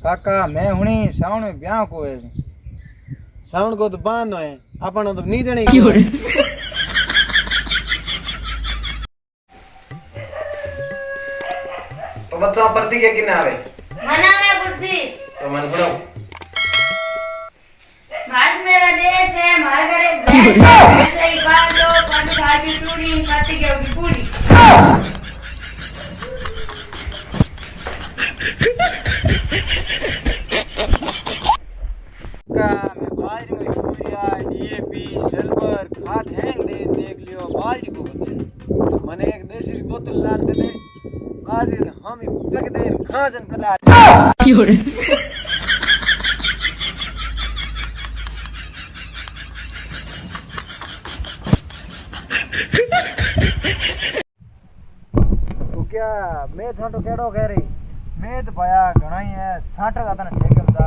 काका मैं हुनी सावन में ब्याह को है। सावन को तो बांध है अपन तो नहीं जने तो बच्चों प्रति के किने आवे मना में गुरुजी तो मन पढ़ो। भारत मेरा देश है हमारे घर एक भैंस है सही बात लो पद खाती चूड़ी करती के होगी पूरी। का मैं बाजरी में यूरिया डीएपी सल्फर खाद हैंग दे देख लियो बाजरी को बता मने एक देसी की बोतल ला दे दे बाजी हम पक दे खाजन कदा तो क्या मैं छोटो केड़ो कह रही मैं तो पाया घणा ही है 60 का तने ठेके में जा